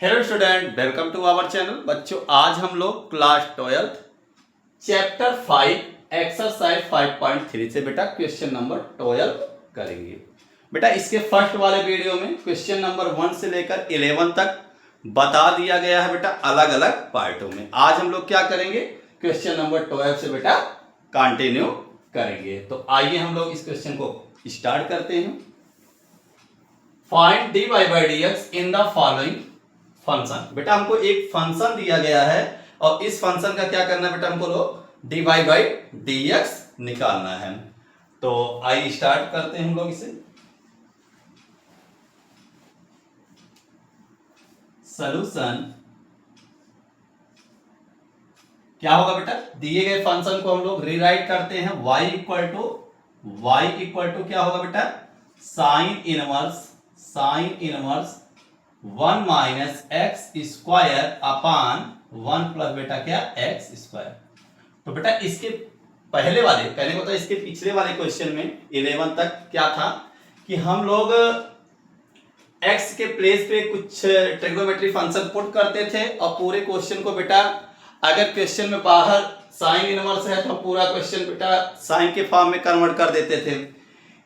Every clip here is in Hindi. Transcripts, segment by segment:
Hello student, welcome to our channel. बच्चों, आज हम लोग क्लास 12 चैप्टर 5 एक्सरसाइज 5.3 से बेटा क्वेश्चन नंबर 12 करेंगे। बेटा इसके फर्स्ट वाले वीडियो में क्वेश्चन नंबर 1 से लेकर 11 तक बता दिया गया है बेटा अलग अलग पार्टों में। आज हम लोग क्या करेंगे, क्वेश्चन नंबर 12 से बेटा कंटिन्यू करेंगे। तो आइए हम लोग इस क्वेश्चन को स्टार्ट करते हैं। Find dy by dx in the following function. बेटा हमको एक फंक्शन दिया गया है और इस फंक्शन का क्या करना है बेटा, हमको लोग dy by dx निकालना है। तो आइए स्टार्ट करते हैं हम लोग इसे। सॉल्यूशन क्या होगा बेटा, दिए गए फंक्शन को हम लोग रीराइट करते हैं। y इक्वल टू क्या होगा बेटा, sine inverse 1 minus X square upon 1 plus बेटा क्या एक्स स्क्वायर। तो बेटा इसके पहले वाले कहने को, इसके पिछले वाले क्वेश्चन में 11 तक क्या था कि हम लोग एक्स के प्लेस पे कुछ ट्रिग्नोमेट्री फंक्शन पुट करते थे और पूरे क्वेश्चन को बेटा, अगर क्वेश्चन में बाहर साइन इनवर्स है तो पूरा क्वेश्चन बेटा साइन के फॉर्म में कन्वर्ट कर देते थे।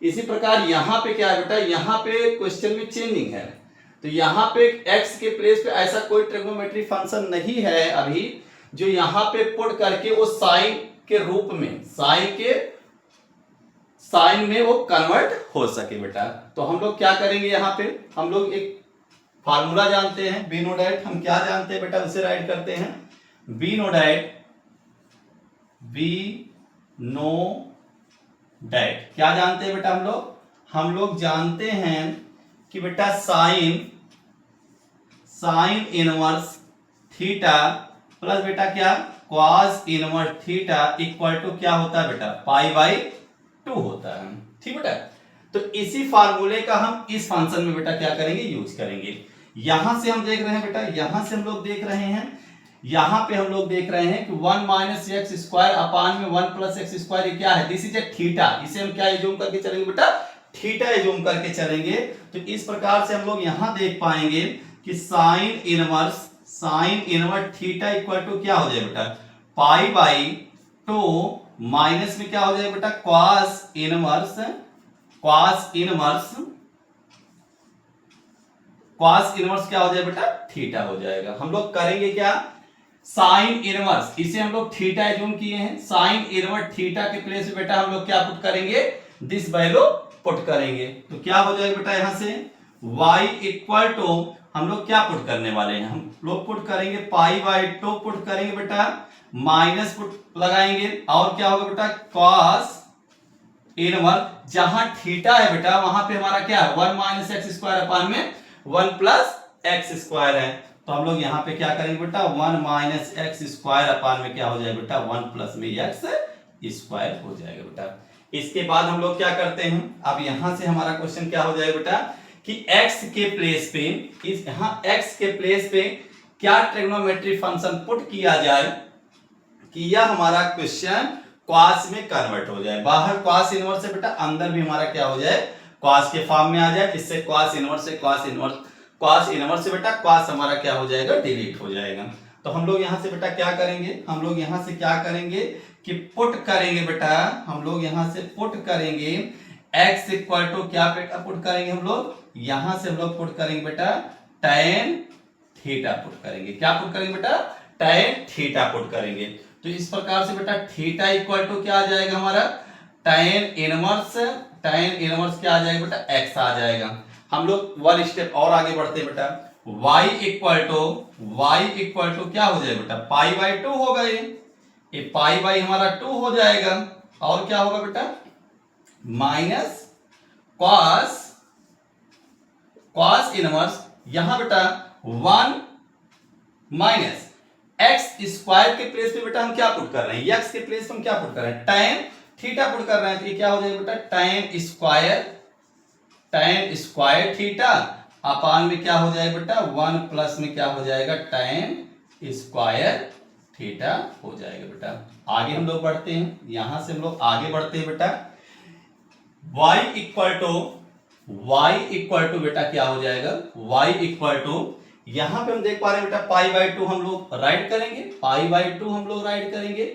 इसी प्रकार यहाँ पे क्या है बेटा, यहाँ पे क्वेश्चन में चेंजिंग है। तो यहाँ पे x के प्लेस पे ऐसा कोई ट्रिग्नोमेट्री फंक्शन नहीं है अभी जो यहाँ पे पुट करके वो साइन के रूप में साइन में वो कन्वर्ट हो सके बेटा। तो हम लोग क्या करेंगे, यहाँ पे हम लोग एक फार्मूला जानते हैं बी नो डैट। हम क्या जानते हैं बेटा, उसे राइट करते हैं बी नो डैट। क्या जानते हैं बेटा हम लोग जानते हैं कि बेटा साइन इनवर्स थीटा प्लस बेटा क्या cos inverse theta equal to क्या होता है बेटा, π/2 होता है। ठीक बेटा, तो इसी फार्मूले का हम इस फंक्शन में बेटा क्या करेंगे, यूज करेंगे। यहां से हम देख रहे हैं बेटा, यहां से हम लोग देख रहे हैं, यहां पे हम लोग देख रहे हैं कि 1 माइनस एक्स स्क्वायर अपान में 1 प्लस एक्स स्क्वायर, ये क्या है, दिस इज ए थीटा। इसे हम क्या एज्यूम करके चलेंगे बेटा, थीटा एज्यूम करके चलेंगे। तो इस प्रकार से हम लोग यहां देख पाएंगे कि sine inverse theta equal to क्या हो जाए बेटा, π/2 माइनस में क्या हो जाएगा बेटा, कॉस इनवर्स क्या हो जाए बेटा, थीटा हो जाएगा। हम लोग करेंगे क्या, साइन इनवर्स, इसे हम लोग थीटा एज्यूम किए हैं। साइन इनवर्स थीटा के प्लेस में बेटा हम लोग क्या पुट करेंगे, दिस वैल्यू पुट करेंगे। तो क्या हो जाएगा बेटा, यहां से y इक्वल टू हम लोग क्या पुट करने वाले हैं, हम लोग पुट करेंगे π/2 पुट करेंगे बेटा, माइनस पुट लगाएंगे और क्या होगा बेटा, कॉस इनवर्स, जहां थीटा है बेटा वहां पे हमारा क्या है, 1 माइनस एक्स स्क्वायर अपान में 1 प्लस एक्स स्क्वायर है। तो हम लोग यहाँ पे क्या करेंगे बेटा, 1 माइनस एक्स स्क्वायर अपान में क्या हो जाएगा बेटा, 1 प्लस में एक्स स्क्वायर हो जाएगा बेटा। इसके बाद हम लोग क्या करते हैं, अब यहां से हमारा क्वेश्चन क्या हो जाएगा बेटा कि x के प्लेस पे, इस यहां x के प्लेस पे क्या ट्रिग्नोमेट्री फंक्शन पुट किया जाए कि यह हमारा क्वेश्चन cos में कन्वर्ट हो जाए। बाहर cos इनवर्स से बेटा, अंदर भी हमारा क्या हो जाए, cos के फॉर्म में आ जाए, जिससे cos इनवर्स से बेटा cos हमारा क्या हो जाएगा, डिलीट हो जाएगा। तो हम लोग यहां से बेटा क्या करेंगे, हम लोग यहां से क्या करेंगे कि पुट करेंगे बेटा, हम लोग यहां से पुट करेंगे x इक्वल टू क्या बेटा पुट करेंगे, हम लोग यहां से हम लोग पुट करेंगे बेटा tan थीटा पुट करेंगे। क्या पुट करेंगे बेटा, tan थीटा पुट करेंगे। तो इस प्रकार से बेटा थीटा इक्वल टू क्या आ जाएगा हमारा, tan इनवर्स क्या आ जाएगा बेटा, x आ जाएगा। हम लोग वन स्टेप और आगे बढ़ते बेटा, y इक्वल टू क्या हो जाएगा बेटा, π/2 होगा। ये π/2 हमारा 2 हो जाएगा और क्या होगा बेटा, माइनस कॉस इनवर्स, यहां बेटा 1 माइनस एक्स स्क्वायर के प्लेस पे बेटा हम क्या पुट कर रहे हैं, एक्स के प्लेस पे हम क्या पुट कर रहे हैं, tan थीटा पुट कर रहे हैं। तो ये क्या हो जाएगा बेटा, tan स्क्वायर थीटा अपान में क्या हो जाएगा बेटा, 1 प्लस में क्या हो जाएगा, tan स्क्वायर थीटा हो जाएगा बेटा। आगे हम लोग बढ़ते हैं, यहां से हम लोग आगे बढ़ते हैं बेटा, y इक्वल टू बेटा क्या हो जाएगा, y इक्वल टू यहां पे हम देख पा रहे हैं बेटा पाई बाई 2 हम लोग राइट करेंगे, पाई बाई 2 हम लोग राइट करेंगे,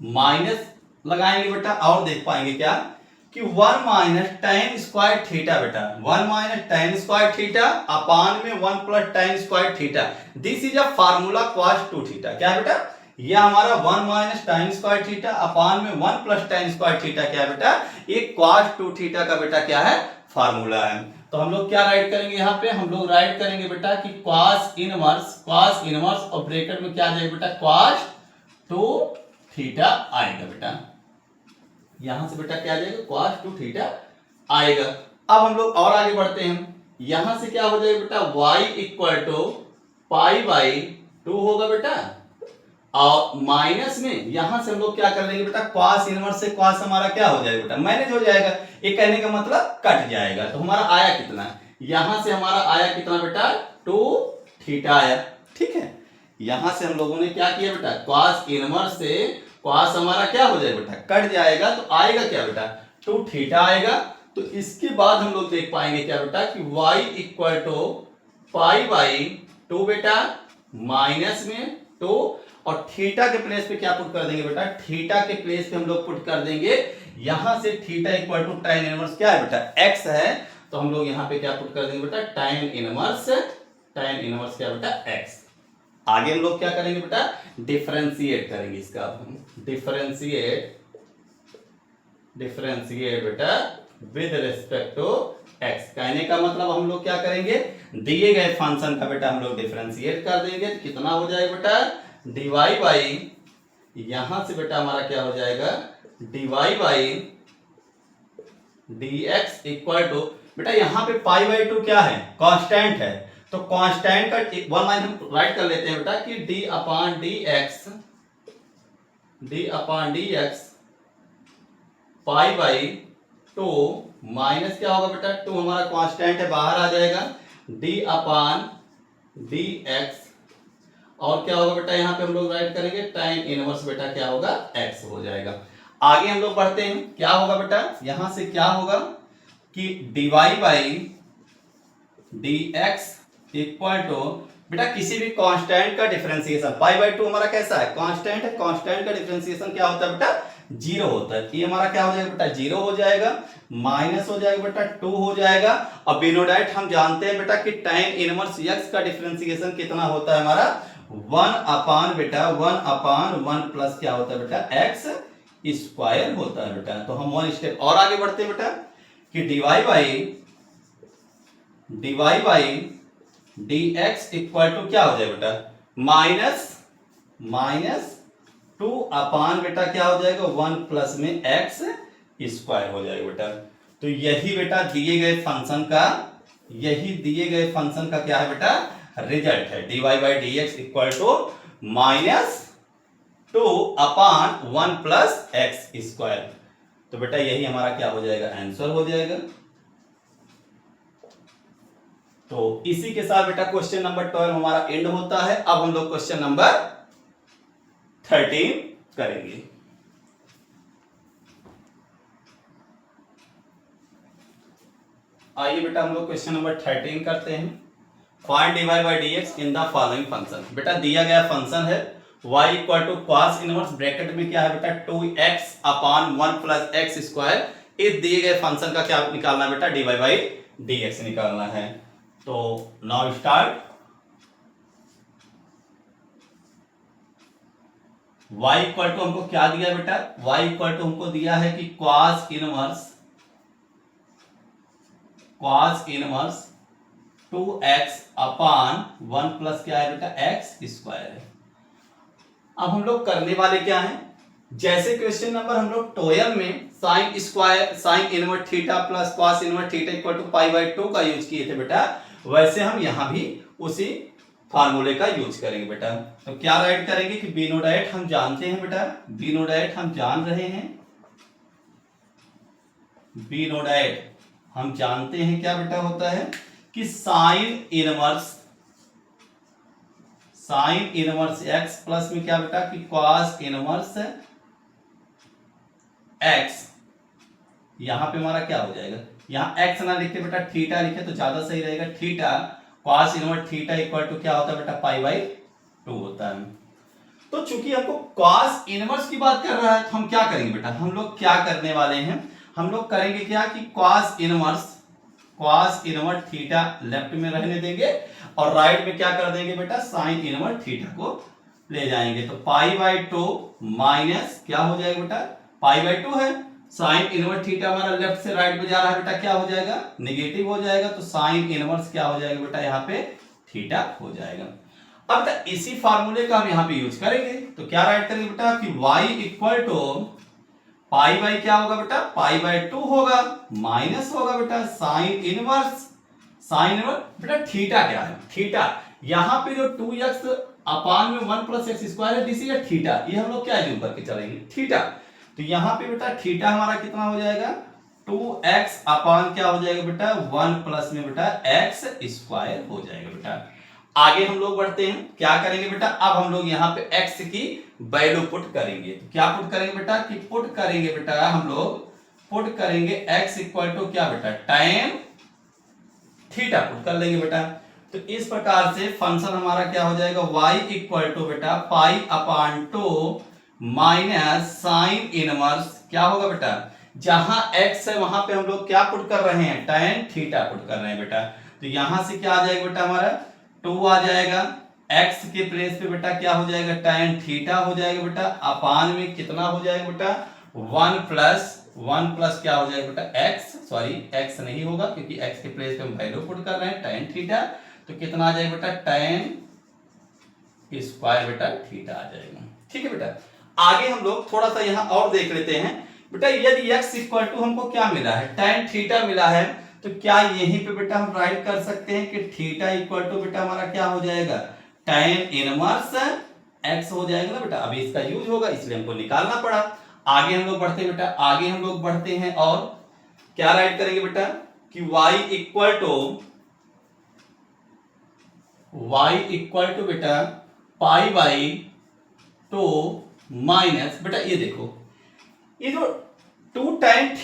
माइनस लगाएंगे बेटा, और देख पाएंगे क्या कि 1 माइनस टेन स्क्वायर थीटा बेटा, 1 minus ten square theta upon में 1 plus ten square theta, this is a formula cos 2 theta. क्या है बेटा, यह हमारा 1 minus ten square theta upon में 1 प्लस टेन स्क्वायर थीटा क्या है बेटा, ये cos 2 थीटा का बेटा क्या है, फार्मूला है। तो हम लोग क्या राइट करेंगे, यहाँ पे हम लोग राइट करेंगे बेटा कि cos इनवर्स और ब्रैकेट में क्या आ जाएगा बेटा, cos 2 थीटा आएगा बेटा, यहां से बेटा क्या आ जाएगा, cos 2 थीटा आएगा। अब हम लोग और आगे बढ़ते हैं, यहां से क्या हो जाएगा बेटा, y equal to pi by 2 होगा बेटा, और माइनस में यहां से हम लोग क्या कर लेंगे बेटा, cos इनवर्स से cos हमारा क्या हो जाएगा बेटा, मैनेज हो जाएगा, ये कहने का मतलब कट जाएगा। तो हमारा आया कितना, यहां से हमारा आया कितना बेटा, 2 थीटा आया। ठीक है, यहां से हम लोगों ने क्या किया बेटा, cos इनवर्स से cos हमारा क्या हो जाएगा बेटा, कट जाएगा, तो आएगा क्या बेटा, 2 थीटा आएगा। तो इसके बाद हम लोग देख पाएंगे क्या बेटा कि y equal to pi by 2 बेटा, माइनस में 2, और थीटा के प्लेस पे क्या पुट कर देंगे बेटा, थीटा के प्लेस पे हम लोग पुट कर देंगे, यहां से theta equal to tan inverse क्या है बेटा, x है, तो हम लोग यहां पे क्या पुट कर देंगे बेटा, tan इनवर्स क्या बेटा, x। आगे हम लोग क्या करेंगे बेटा, डिफरेंशिएट करेंगे इसका, अब हम डिफरेंशिएट बेटा विद रिस्पेक्ट टू x। कहने का मतलब हम लोग क्या करेंगे, दिए गए फंक्शन का बेटा हम लोग डिफरेंशिएट कर देंगे, तो कितना हो जाएगा बेटा, dy बाई, यहां से बेटा हमारा क्या हो जाएगा, dy by dx equal to, बेटा यहां पे पाई बाई 2 क्या है, कांस्टेंट है, तो कांस्टेंट का 1 लाइन हम राइट कर लेते हैं बेटा कि d upon dx pi by 2 minus क्या होगा बेटा, 2 हमारा कांस्टेंट है, बाहर आ जाएगा, d अपान dx, और क्या होगा बेटा, यहां पे हम लोग राइट करेंगे tan इनवर्स बेटा क्या होगा, x हो जाएगा। आगे हम लोग बढ़ते हैं, क्या होगा बेटा, यहां से क्या होगा कि dy by dx equal to, बेटा किसी भी कांस्टेंट का डिफरेंशिएशन, पाई बाई 2 हमारा कैसा है, कांस्टेंट है, कांस्टेंट का डिफरेंशिएशन क्या होता है बेटा, 0 होता है, ये हमारा क्या हो जाएगा बेटा, 0 हो जाएगा, माइनस हो जाएगा बेटा 2 हो जाएगा, और बिनोडाइट हम जानते हैं बेटा कि tan इनवर्स x का डिफरेंशिएशन कितना होता है हमारा, 1 अपान बेटा 1 अपान 1 प्लस क्या होता है बेटा, x स्क्वायर होता है बेटा। तो हम 1 स्टेप और आगे बढ़ते हैं बेटा कि dy by dx equal to क्या हो जाएगा बेटा, माइनस 2 अपान बेटा क्या हो जाएगा, 1 प्लस में x स्क्वायर हो जाएगा बेटा। तो यही बेटा दिए गए फंक्शन का क्या है बेटा, रिजल्ट है, dy by dx equal to minus 2 upon 1 plus x square. तो बेटा यही हमारा क्या हो जाएगा, आंसर हो जाएगा। तो इसी के साथ बेटा क्वेश्चन नंबर 12 हमारा एंड होता है। अब हम लोग क्वेश्चन नंबर 13 करेंगे। आइए बेटा हम लोग क्वेश्चन नंबर 13 करते हैं। Find dy by dx in the following function. बेटा दिया गया फंक्शन है y equal to cos inverse, bracket में क्या है बेटा 2x अपान 1 प्लस x स्क्वायर। इस दिए गए फंक्शन का क्या निकालना है बेटा, dy बाई dx निकालना है। तो now start. y equal to हमको क्या दिया बेटा, y इक्वल टू हमको दिया है कि cos इनवर्स 2x अपान 1 प्लस क्या है बेटा x स्क्वायर है। अब हम लोग करने वाले क्या हैं, जैसे क्वेश्चन नंबर हम लोग 12 में sine inverse theta plus cos inverse theta equal to pi by 2 का यूज किए थे बेटा, वैसे हम यहां भी उसी फार्मूले का यूज करेंगे बेटा। तो क्या राइट करेंगे कि बिनोडाइट हम जानते हैं बेटा, बिनोडाइट हम जान रहे हैं, बिनोडाइट हम जानते हैं क्या बेटा होता है कि साइन इनवर्स x प्लस में क्या बेटा कि cos इनवर्स x, यहां पे हमारा क्या हो जाएगा, यहां x ना लिखे बेटा थीटा लिखे तो ज्यादा सही रहेगा, theta cos inverse theta equal to क्या होता है बेटा π/2 होता है। तो चूंकि हमको cos इनवर्स की बात कर रहा है तो हम क्या करेंगे बेटा, हम लोग क्या करने वाले हैं, हम लोग करेंगे क्या कि cos इनवर्स थीटा लेफ्ट में रहने देंगे और राइट में क्या कर देंगे बेटा sin इनवर्स थीटा को ले जाएंगे। तो π/2 माइनस क्या हो जाएगा बेटा π/2 है, sin इनवर्स थीटा हमारा लेफ्ट से राइट में जा रहा है बेटा, क्या हो जाएगा नेगेटिव हो जाएगा, तो sin इनवर्स क्या हो जाएगा बेटा यहाँ पे थीटा हो जाएगा। अब तक इसी फार्मूले का हम यहाँ पे यूज करेंगे, तो क्या राइट करेंगे बेटा कि y equal to pi by क्या होगा बेटा π/2 होगा माइनस होगा बेटा sin इनवर्स बेटा थीटा क्या है, थीटा यहाँ पे जो 2x अपान में 1 प्लस एक्स स्क्वायर है दिस इज थीटा, ये हम लोग क्या यूज करके चलेंगे थीटा। तो यहाँ पे बेटा थीटा हमारा कितना हो जाएगा 2x अपान क्या हो जाएगा बेटा 1 प्लस में बेटा एक्स स्क्वायर हो जाएगा बेटा। आगे हम लोग बढ़ते हैं, क्या करेंगे बेटा, अब हम लोग यहाँ पे x की वैल्यू पुट करेंगे। तो क्या पुट करेंगे बेटा कि पुट करेंगे बेटा हम लोग पुट करेंगे x इक्वल टू क्या बेटा tan थीटा पुट कर लेंगे बेटा। तो इस प्रकार से फंक्शन हमारा क्या हो जाएगा y इक्वल टू बेटा π/2 माइनस साइन इनवर्स क्या होगा बेटा, जहां x है वहां पे हम लोग क्या पुट कर रहे हैं tan थीटा पुट कर रहे हैं बेटा। तो यहां से क्या आ जाएगा बेटा हमारा 2 आ जाएगा, x के प्लेस पे बेटा क्या हो जाएगा tan थीटा हो जाएगा बेटा, अपान में कितना हो जाएगा बेटा 1 प्लस क्या हो जाएगा बेटा x, सॉरी x नहीं होगा क्योंकि x के प्लेस पे हम वैल्यू पुट कर रहे हैं tan थीटा, तो कितना आ जाएगा बेटा tan स्क्वायर बेटा थीटा आ जाएगा। ठीक है बेटा, आगे हम लोग थोड़ा सा यहाँ और देख लेते हैं बेटा, यदि x इक्वल टू हमको क्या मिला है tan थीटा मिला है, तो क्या यहीं पे बेटा हम राइट कर सकते हैं कि थीटा इक्वल टू बेटा हमारा क्या हो जाएगा tan इनवर्स x हो जाएगा ना बेटा। अभी इसका यूज होगा इसलिए हमको निकालना पड़ा। आगे हम लोग बढ़ते हैं बेटा, आगे हम लोग बढ़ते हैं और क्या राइट करेंगे बेटा कि y इक्वल टू बेटा π/2 माइनस बेटा ये देखो ये जो 2 tan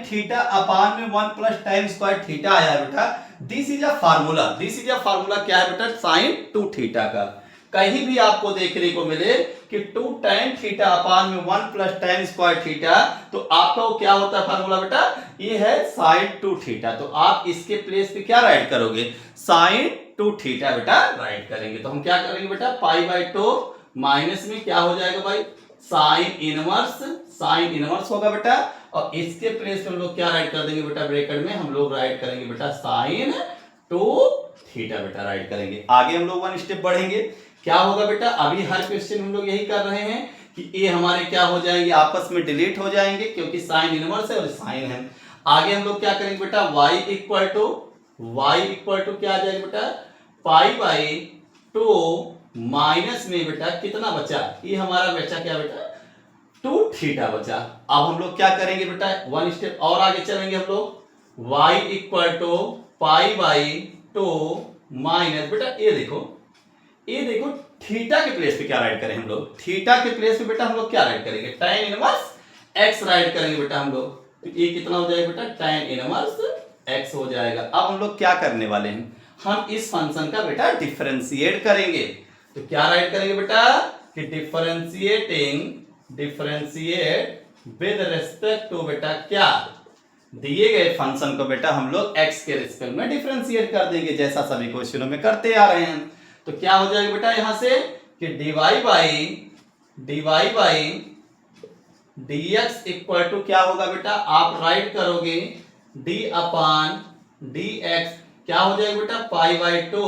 थीटा अपान में 1 प्लस tan स्क्वायर थीटा आया है बेटा, दिस इज अ फार्मूला क्या है बेटा sin 2 थीटा का। कहीं भी आपको देखने को मिले कि 2 tan थीटा अपान में 1 प्लस tan स्क्वायर थीटा, तो आपका वो क्या होता है फार्मूला बेटा, ये है sin 2 थीटा। तो आप इसके प्लेस पे क्या राइट करोगे sin 2 थीटा बेटा राइट करेंगे। तो हम क्या करेंगे बेटा π/2 माइनस में क्या हो जाएगा भाई साइन इनवर्स होगा बेटा, और इसके प्लेस पे हम लोग क्या राइट कर देंगे बेटा ब्रैकेट में हम लोग राइट करेंगे बेटा sin 2 थीटा बेटा राइट करेंगे। आगे हम लोग 1 स्टेप बढ़ेंगे, क्या होगा बेटा, अभी हर क्वेश्चन हम लोग यही कर रहे हैं कि ये हमारे क्या हो जाएंगे आपस में डिलीट हो जाएंगे क्योंकि साइन इनवर्स है और साइन है। आगे हम लोग क्या करेंगे बेटा y इक्वल टू क्या आ जाएगा बेटा π/2 माइनस में बेटा कितना बचा, ये हमारा बचा क्या बेटा 2 थीटा बचा। अब हम लोग क्या करेंगे बेटा 1 स्टेप और आगे चलेंगे हम लोग, y इक्वल टू π/2 माइनस बेटा ये देखो थीटा के प्लेस पे क्या राइट करें हम लोग, थीटा के प्लेस पे बेटा हम लोग क्या राइट करेंगे tan इनवर्स x राइट करेंगे बेटा हम लोग। तो ये कितना हो जाएगा बेटा tan इनवर्स x हो जाएगा। अब हम लोग क्या करने वाले हैं, हम इस फंक्शन का बेटा डिफरेंशिएट करेंगे। तो क्या राइट करेंगे बेटा कि डिफरेंशिएट विद रिस्पेक्ट टू बेटा क्या दिए गए फंक्शन को बेटा हम लोग x के रिस्पेक्ट में डिफरेंशिएट कर देंगे जैसा सभी क्वेश्चनों में करते आ रहे हैं। तो क्या हो जाएगा बेटा यहां से कि dy by dx equal to क्या होगा बेटा, आप राइट करोगे d अपान dx क्या हो जाएगा बेटा π/2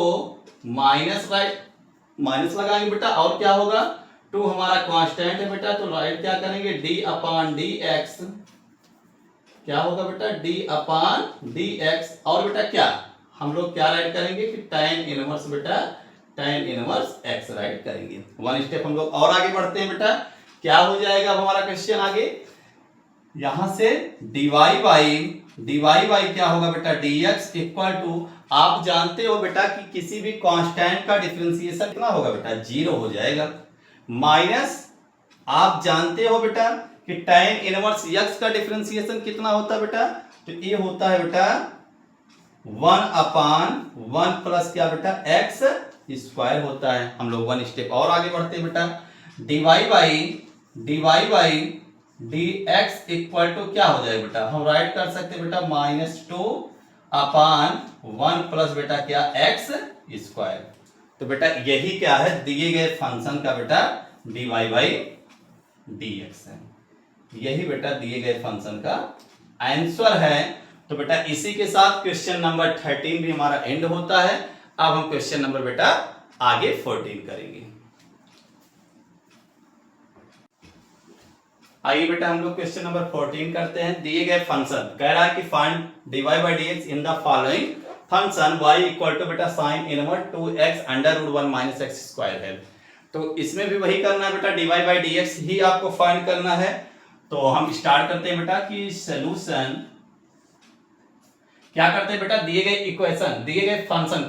माइनस लगाएंगे बेटा, और क्या होगा 2 हमारा कांस्टेंट है बेटा, तो राइट क्या करेंगे d अपान dx क्या होगा बेटा d अपान dx, और बेटा क्या हम लोग क्या राइट करेंगे कि tan इनवर्स बेटा tan इनवर्स x राइट करेंगे। 1 स्टेप हम लोग और आगे बढ़ते हैं बेटा, क्या हो जाएगा अब हमारा क्वेश्चन आगे, यहां से dy बाई क्या होगा बेटा dx इक्वल टू, आप जानते हो बेटा कि किसी भी कांस्टेंट का डिफरेंशिएशन कितना होगा बेटा 0 हो जाएगा, माइनस आप जानते हो बेटा कि tan इनवर्स x का डिफरेंशिएशन कितना होता है बेटा, तो ये होता है बेटा 1/1 प्लस क्या बेटा एक्स स्क्वायर होता है। हम लोग वन स्टेप और आगे बढ़ते हैं बेटा, dy by D X equal to क्या हो जाएगा बेटा, हम राइट कर सकते हैं बेटा -2/1 प्लस बेटा क्या एक्स स्क्वायर। तो बेटा यही क्या है, दिए गए फंक्शन का बेटा dy बाई डी एक्स है। यही बेटा दिए गए फंक्शन का आंसर है। तो बेटा इसी के साथ क्वेश्चन नंबर 13 भी हमारा एंड होता है। अब हम क्वेश्चन नंबर बेटा आगे 14 करेंगे। आइए बेटा हम लोग क्वेश्चन नंबर 14 करते हैं। दिए गए फंक्शन कह रहा है कि find dy by D X in the following function y equal to बेटा sine inverse 2x under root 1 minus X square है। तो इसमें भी वही करना है बेटा, dy बाई डी एक्स ही आपको फाइंड करना है। तो हम स्टार्ट करते हैं बेटा कि सॉल्यूशन क्या करते हैं बेटा, दिए गए इक्वेशन दिए गए फंक्शन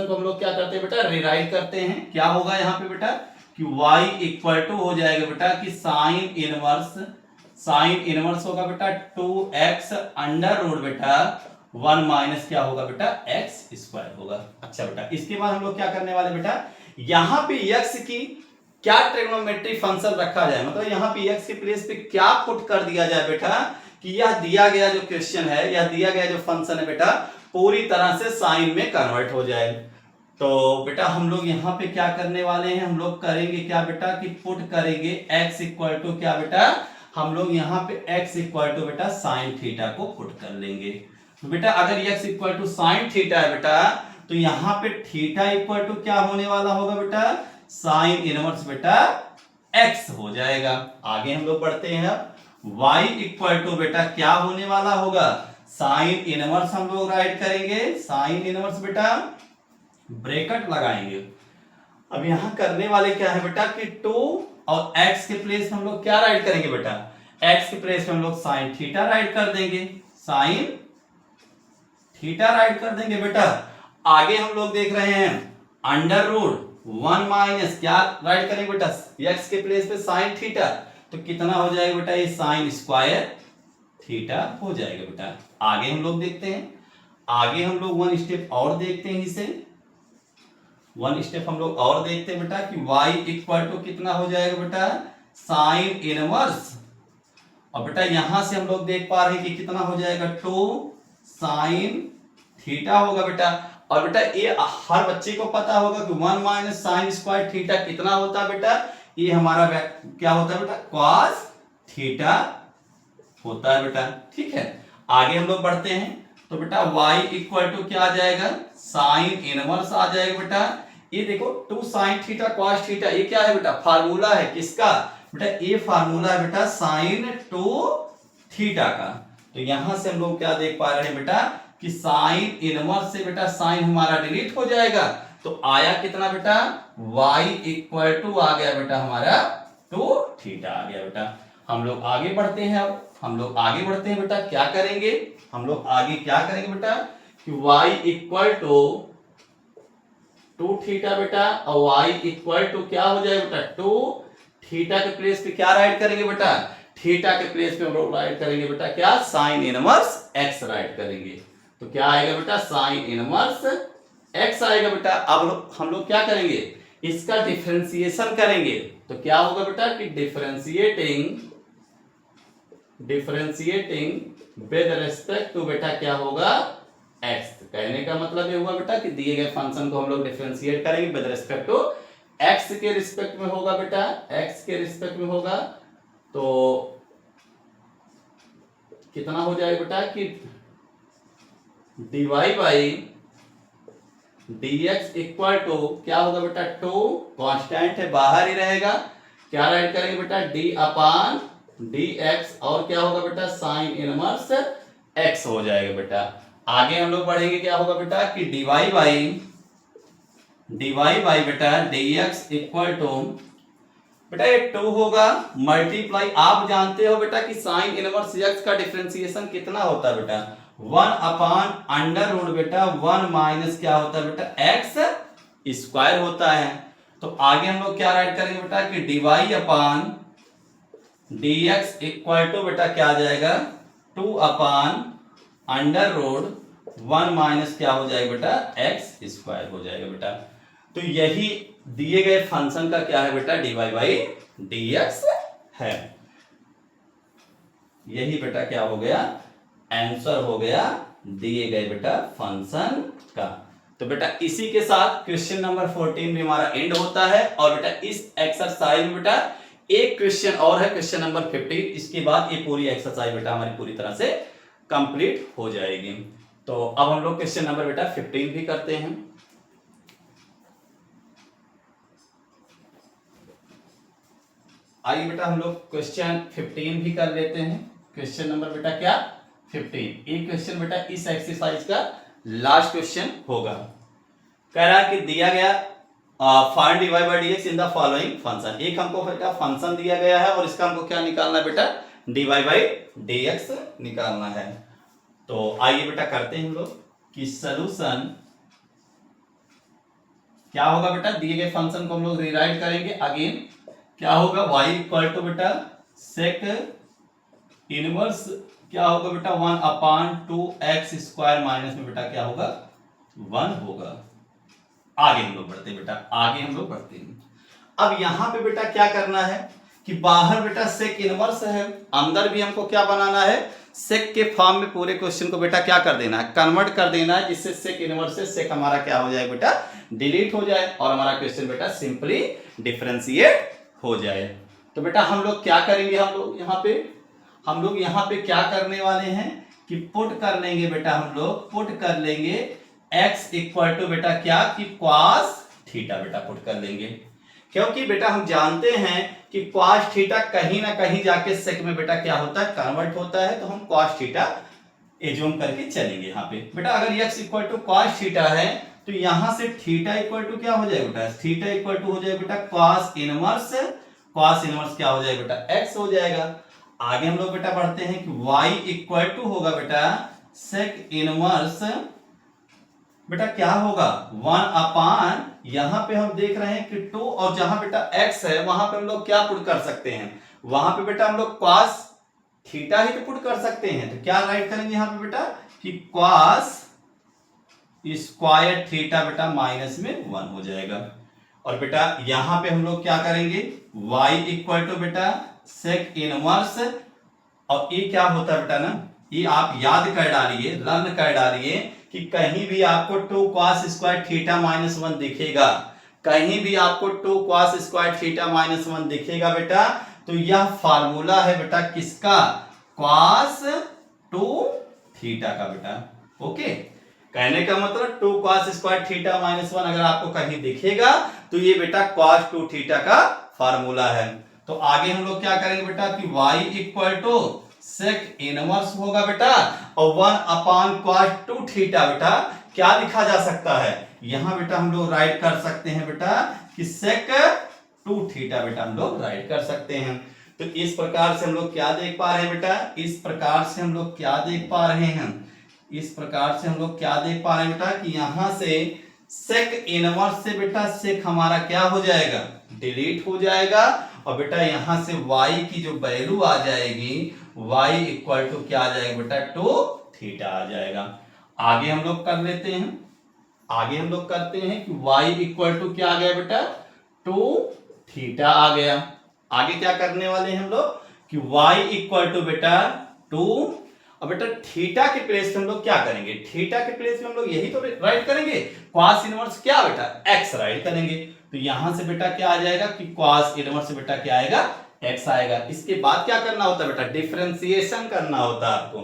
को हम लोग क्या करते हैं बेटा, रिराइट करते हैं। क्या होगा यहाँ पे बेटा कि y इक्वल टू हो जाएगा बेटा कि साइन इनवर्स होगा बेटा 2x अंडर रूट बेटा 1 माइनस क्या होगा बेटा x स्क्वायर होगा। अच्छा बेटा इसके बाद हम लोग क्या करने वाले बेटा, यहाँ पे x की क्या ट्रिग्नोमेट्री फंक्शन रखा जाए, मतलब यहाँ पे x के प्लेस पे क्या पुट कर दिया जाए बेटा कि यह दिया गया जो क्वेश्चन है, यह दिया गया जो फंक्शन है बेटा पूरी तरह से साइन में कन्वर्ट हो जाए। तो बेटा हम लोग यहाँ पे क्या करने वाले हैं, हम लोग करेंगे क्या बेटा कि पुट करेंगे x इक्वल टू क्या बेटा, हम लोग यहाँ पे x इक्वल टू बेटा साइन थीटा को पुट कर लेंगे। तो बेटा अगर x equal to sine theta है बेटा, तो यहाँ पे थीटा इक्वल टू क्या होने वाला होगा बेटा, साइन इनवर्स बेटा x हो जाएगा। आगे हम लोग बढ़ते हैं, y इक्वल टू बेटा क्या होने वाला होगा, साइन इनवर्स हम लोग राइट करेंगे, साइन इनवर्स बेटा ब्रैकेट लगाएंगे। अब यहां करने वाले क्या है बेटा कि 2 और x के प्लेस में हम लोग क्या राइट करेंगे बेटा, x के प्लेस में हम लोग साइन थीटा राइट कर देंगे, साइन थीटा राइट कर देंगे बेटा। आगे हम लोग देख रहे हैं अंडर रूट 1 माइनस क्या राइट करेंगे बेटा, x के प्लेस पे साइन थीटा, तो कितना हो जाएगा बेटा ये साइन स्क्वायर थीटा हो जाएगा बेटा। आगे हम लोग देखते हैं, आगे हम लोग वन स्टेप और देखते हैं, इसे वन स्टेप हम लोग और देखते हैं बेटा कि y इक्वल टू कितना हो जाएगा बेटा साइन इनवर्स, और बेटा यहां से हम लोग देख पा रहे हैं कि कितना हो जाएगा 2 साइन थीटा होगा बेटा। और बेटा ये हर बच्चे को पता होगा कि 1 माइनस साइन स्क्वायर थीटा कितना होता है बेटा, ये हमारा क्या होता है बेटा कॉस थीटा होता है बेटा। ठीक है आगे हम लोग बढ़ते हैं, तो बेटा y इक्वल टू क्या आ जाएगा, साइन इनवर्स आ जाएगा बेटा। ये देखो 2 साइन थीटा कॉस थीटा, ये क्या है बेटा फार्मूला है किसका बेटा, ये फार्मूला है बेटा साइन 2 थीटा का। तो यहां से हम लोग क्या देख पा रहे हैं बेटा कि साइन इनवर्स से बेटा साइन हमारा डिलीट हो जाएगा, तो आया कितना बेटा y इक्वल टू आ गया बेटा हमारा 2 थीटा आ गया बेटा। हम लोग आगे बढ़ते हैं, अब हम लोग आगे बढ़ते हैं बेटा, क्या करेंगे हम लोग आगे क्या करेंगे बेटा कि y इक्वल टू 2 थीटा बेटा, और y इक्वल टू क्या हो जाएगा बेटा 2 थीटा के प्लेस पे क्या राइट करेंगे बेटा, थीटा के प्लेस पे हम लोग राइट करेंगे बेटा क्या साइन इनवर्स x राइट करेंगे। तो क्या आएगा बेटा साइन इनवर्स x आएगा बेटा। अब हम लोग क्या करेंगे, इसका डिफरेंशिएशन करेंगे, तो क्या होगा बेटा कि डिफरेंशिएटिंग विद रिस्पेक्ट टू बेटा क्या होगा x। कहने का मतलब ये हुआ बेटा कि दिए गए फंक्शन को हम लोग डिफरेंशिएट करेंगे विद रिस्पेक्ट टू x के रिस्पेक्ट में होगा बेटा, x के रिस्पेक्ट में होगा, तो कितना हो जाएगा बेटा कि dy by dx equal to क्या होगा बेटा 2 कांस्टेंट है बाहर ही रहेगा, क्या राइट करेंगे बेटा d अपान dx, और क्या होगा बेटा साइन इनवर्स x हो जाएगा बेटा। आगे हम लोग पढ़ेंगे क्या होगा बेटा कि dy बाई बेटा dx इक्वल टू बेटा ये 2 होगा मल्टीप्लाई, आप जानते हो बेटा कि साइन इनवर्स x का डिफरेंशिएशन कितना होता है बेटा 1 अपान अंडर रूट बेटा 1 माइनस क्या होता है बेटा x स्क्वायर होता है। तो आगे हम लोग क्या राइट करेंगे बेटा कि dy upon dx equal to बेटा क्या आ जाएगा 2 अपान अंडर रूट 1 माइनस क्या हो जाएगा बेटा, एक्स स्क्वायर हो जाएगा बेटा। तो यही दिए गए फंक्शन का क्या है बेटा, dy बाई dx है। यही बेटा क्या हो गया, आंसर हो गया दिए गए बेटा फंक्शन का। तो बेटा इसी के साथ क्वेश्चन नंबर 14 भी हमारा एंड होता है। और बेटा इस एक्सरसाइज में बेटा एक क्वेश्चन और है, क्वेश्चन नंबर 15। इसके बाद ये पूरी एक्सरसाइज बेटा हमारी पूरी तरह से कंप्लीट हो जाएगी। तो अब हम लोग क्वेश्चन नंबर बेटा 15 भी करते हैं। आइए बेटा हम लोग क्वेश्चन 15 भी कर लेते हैं। क्वेश्चन नंबर बेटा क्या, 15। ये क्वेश्चन बेटा इस एक्सरसाइज का लास्ट क्वेश्चन होगा। कह रहा है कि दिया गया find dy by dx in the following function. एक हमको बेटा फंक्शन दिया गया है और इसका हमको क्या निकालना है बेटा, dy बाई dx निकालना है। तो आइए बेटा करते हैं हम लोग कि सॉल्यूशन क्या होगा बेटा, दिए गए फंक्शन को हम लोग रीराइट करेंगे। अगेन क्या होगा, y इक्वल टू बेटा सेक इनवर्स क्या होगा बेटा 1/2x स्क्वायर माइनस में बेटा क्या होगा 1 होगा। आगे हम लोग बढ़ते हैं बेटा, आगे हम लोग बढ़ते हैं। अब यहां पे बेटा क्या करना है कि बाहर बेटा सेक इनवर्स है, अंदर भी हमको क्या बनाना है, सेक के फॉर्म में पूरे क्वेश्चन को बेटा क्या कर देना है, कन्वर्ट कर देना है, जिससे सेक इनवर्स से सेक हमारा क्या हो जाए बेटा, डिलीट हो जाए और हमारा क्वेश्चन बेटा सिंपली डिफरेंशिएट हो जाए। तो बेटा हम लोग क्या करेंगे, हम लोग यहाँ पे क्या करने वाले हैं कि पुट कर लेंगे बेटा, हम लोग पुट कर लेंगे x इक्वल टू बेटा क्या कि cos थीटा बेटा पुट कर लेंगे। क्योंकि बेटा हम जानते हैं कि cos थीटा कहीं ना कहीं जाके सेक में बेटा क्या होता है, कन्वर्ट होता है। तो हम cos थीटा एज्यूम करके चलेंगे यहाँ पे बेटा। अगर x equal to cos theta है तो यहां से थीटा इक्वल टू क्या हो जाएगा बेटा, थीटा इक्वल टू हो जाएगा बेटा cos इनवर्स क्या हो जाएगा बेटा x हो जाएगा। आगे हम लोग बेटा बढ़ते हैं कि y इक्वल टू होगा बेटा सेक इनवर्स बेटा क्या होगा 1/, यहां पे हम देख रहे हैं कि 2 और जहां बेटा x है वहां पे हम लोग क्या पुट कर सकते हैं, वहां पे बेटा हम लोग cos थीटा ही तो पुट कर सकते हैं। तो क्या राइट करेंगे यहां पे बेटा कि cos स्क्वायर थीटा बेटा माइनस में 1 हो जाएगा। और बेटा यहां पे हम लोग क्या करेंगे, y इक्वल टू बेटा सेक इनवर्स, और ये क्या होता है बेटा ना, ये आप याद कर डालिए, लर्न कर डालिए कि कहीं भी आपको 2 cos स्क्वायर थीटा माइनस 1 दिखेगा, कहीं भी आपको 2 cos स्क्वायर थीटा माइनस 1 दिखेगा बेटा, तो यह फार्मूला है बेटा किसका, cos 2 थीटा का बेटा। ओके, कहने का मतलब 2 cos स्क्वायर थीटा माइनस 1 अगर आपको कहीं दिखेगा तो ये बेटा cos 2 थीटा का फार्मूला है। तो आगे हम लोग क्या करेंगे बेटा कि y equal to sec inverse होगा बेटा और 1/cos 2 थीटा बेटा क्या लिखा जा सकता है, यहां बेटा हम लोग राइट कर सकते हैं बेटा कि सेक 2 थीटा बेटा हम लोग राइट कर सकते हैं। तो इस प्रकार से हम लोग क्या देख पा रहे हैं बेटा, इस प्रकार से हम लोग क्या देख पा रहे हैं, इस प्रकार से हम लोग क्या देख पा रहे हैं बेटा कि यहां से सेक इनवर्स से बेटा सेक हमारा क्या हो जाएगा, डिलीट हो जाएगा। और बेटा यहां से y की जो वैल्यू आ जाएगी, y इक्वल टू क्या आ जाएगा बेटा 2 थीटा आ जाएगा। आगे हम लोग कर लेते हैं, आगे हम लोग करते हैं कि y इक्वल टू क्या आ गया बेटा 2 थीटा आ गया। आगे क्या करने वाले हैं हम लोग कि y इक्वल टू बेटा 2, और बेटा थीटा के प्लेस पे हम लोग क्या करेंगे, थीटा के प्लेस पे हम लोग यही तो राइट करेंगे, cos इनवर्स क्या बेटा x राइट करेंगे। तो यहां से बेटा क्या आ जाएगा कि cos इनवर्स से बेटा क्या आएगा x आएगा। इसके बाद क्या करना होता है बेटा, डिफरेंशिएशन करना होता है आपको।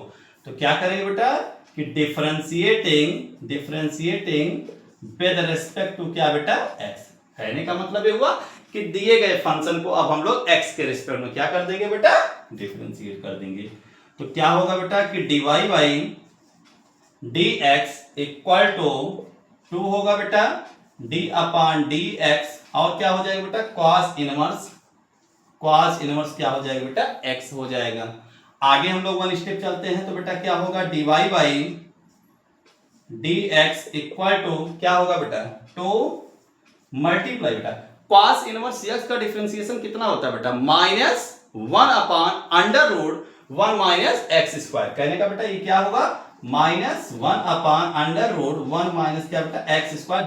तो क्या करेंगे बेटा कि डिफरेंशिएटिंग विद रिस्पेक्ट टू क्या बेटा x। कहने का मतलब ये हुआ कि दिए गए फंक्शन को अब हम लोग x के रिस्पेक्ट में क्या कर देंगे बेटा, डिफरेंशिएट कर देंगे। तो क्या होगा बेटा कि dy by dx equal to 2 होगा बेटा d/dx, और क्या हो जाएगा बेटा cos इनवर्स क्या हो जाएगा बेटा x हो जाएगा। आगे हम लोग 1 स्टेप चलते हैं, तो बेटा क्या होगा dy by dx equal to क्या होगा बेटा 2 मल्टीप्लाई बेटा cos इनवर्स x का डिफरेंशिएशन कितना होता है बेटा -1/√1 - x स्क्वायर। कहने का बेटा ये क्या होगा -1/√1 माइनस क्या बेटा x square.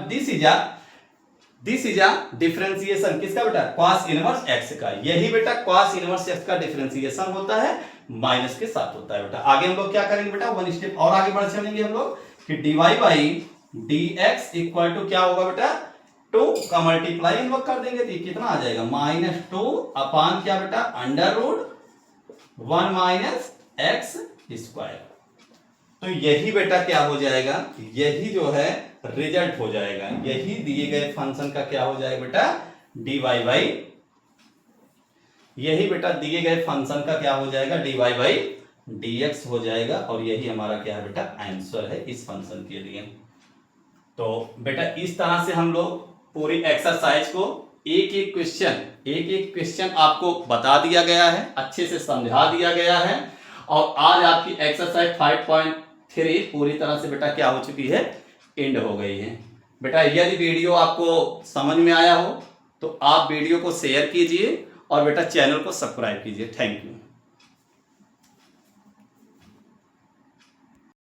This is a differentiation किसका बेटा cos इनवर्स x का। यही बेटा cos इनवर्स x का डिफरेंशिएशन होता है माइनस के साथ होता है बेटा। आगे हम लोग क्या करेंगे बेटा वन स्टेप और आगे बढ़ चलेंगे हम लोग कि dy/dx इक्वल टू क्या होगा बेटा 2 का मल्टीप्लाई हम लोग कर देंगे तो ये कितना आ जाएगा -2 अपान क्या बेटा √1 माइनस एक्स स्क्वायर। तो यही बेटा क्या हो जाएगा, यही जो है रिजल्ट हो जाएगा, यही दिए गए फंक्शन का क्या हो जाएगा बेटा यही बेटा दिए गए फंक्शन का क्या हो जाएगा dy/dx हो जाएगा। और यही हमारा क्या है बेटा आंसर है इस फंक्शन के लिए। तो बेटा इस तरह से हम लोग पूरी एक्सरसाइज को एक एक क्वेश्चन आपको बता दिया गया है, अच्छे से समझा दिया गया है। और आज आपकी एक्सरसाइज 5.3 पूरी तरह से बेटा क्या हो चुकी है एंड हो गई है। बेटा यदि वीडियो आपको समझ में आया हो तो आप वीडियो को शेयर कीजिए और बेटा चैनल को सब्सक्राइब कीजिए। Thank you.